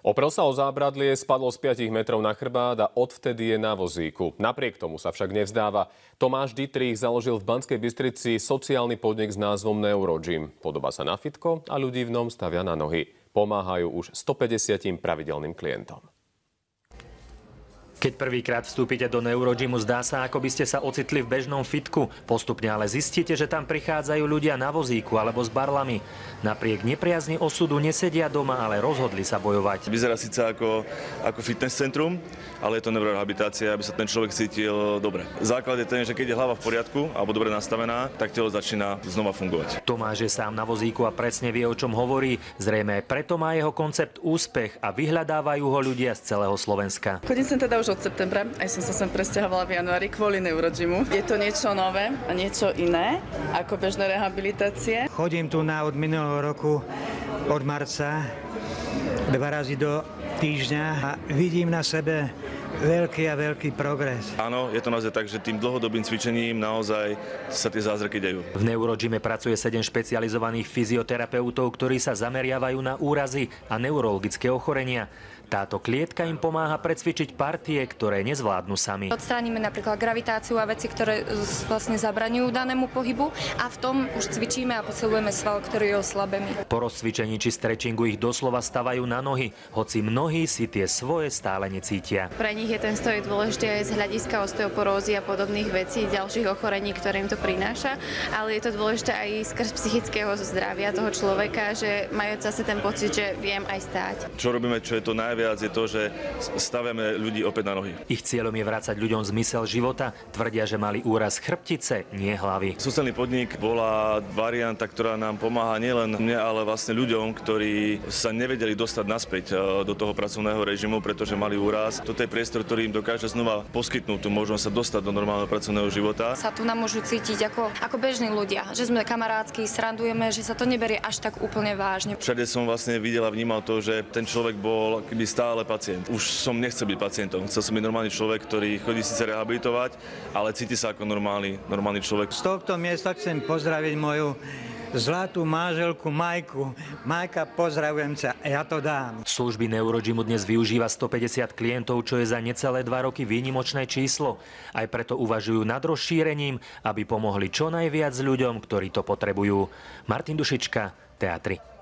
Oprel sa o zábradlie, spadol z 5 metrov na chrbát a odvtedy je na vozíku. Napriek tomu sa však nevzdáva. Tomáš Dittrich založil v Banskej Bystrici sociálny podnik s názvom Neurogym. Podobá sa na fitko a ľudí v ňom stavia na nohy. Pomáhajú už 150 pravidelným klientom. Keď prvýkrát vstúpite do Neurogymu, zdá sa, ako by ste sa ocitli v bežnom fitku. Postupne ale zistíte, že tam prichádzajú ľudia na vozíku alebo s barlami. Napriek nepriazni osudu nesedia doma, ale rozhodli sa bojovať. Vyzerá síce ako fitness centrum, ale je to neurorehabilitácia, aby sa ten človek cítil dobre. Základ je ten, že keď je hlava v poriadku alebo dobre nastavená, tak telo začína znova fungovať. Tomáš je sám na vozíku a presne vie, o čom hovorí. Zrejme preto má jeho koncept úspech a vyhľadávajú ho ľudia z celého Slovenska. Chodím sem teda už od septembra, aj som sa sem presťahovala v januári kvôli Neurogymu. Je to niečo nové a niečo iné ako bežné rehabilitácie. Chodím tu od minulého roku, od marca, 2 razy do týždňa a vidím na sebe veľký progres. Áno, je to naozaj tak, že tým dlhodobým cvičením naozaj sa tie zázraky dejú. V Neurogyme pracuje 7 špecializovaných fyzioterapeutov, ktorí sa zameriavajú na úrazy a neurologické ochorenia. Táto klietka im pomáha precvičiť partie, ktoré nezvládnu sami. Odstránime napríklad gravitáciu a veci, ktoré vlastne zabraňujú danému pohybu a v tom už cvičíme a posilujeme sval, ktorý je oslabený. Po rozcvičení či stretchingu ich doslova stavajú na nohy, hoci mnohí si tie svoje stále necítia. Pre nich je ten stoj dôležitý aj z hľadiska osteoporózy a podobných vecí, ďalších ochorení, ktoré im to prináša, ale je to dôležité aj skrz psychického zdravia toho človeka, že majú zase ten pocit, že viem aj stáť. Čo robíme, čo je to najviac, je to, že staviame ľudí opäť na nohy. Ich cieľom je vrácať ľuďom zmysel života. Tvrdia, že mali úraz chrbtice, nie hlavy. Sociálny podnik bola varianta, ktorá nám pomáha nielen mne, ale vlastne ľuďom, ktorí sa nevedeli dostať naspäť do toho pracovného režimu, pretože mali úraz. Toto je priestor, ktorý im dokáže znova poskytnúť tú možnosť sa dostať do normálneho pracovného života. Sa tu nám môžu cítiť ako bežní ľudia, že sme kamarátsky, srandujeme, že sa to neberie až tak úplne vážne. Všade som vlastne videl a vnímal to, že ten človek bol keby stále pacient. Už som nechcel byť pacientom. Chcel som byť normálny človek, ktorý chodí síce rehabilitovať, ale cíti sa ako normálny človek. Z tohto miesta chcem pozdraviť moju zlatú manželku Majku. Majka, pozdravujem ťa, ja to dám. Služby Neurogymu dnes využíva 150 klientov, čo je za necelé 2 roky výnimočné číslo. Aj preto uvažujú nad rozšírením, aby pomohli čo najviac ľuďom, ktorí to potrebujú. Martin Dušička, Teatry.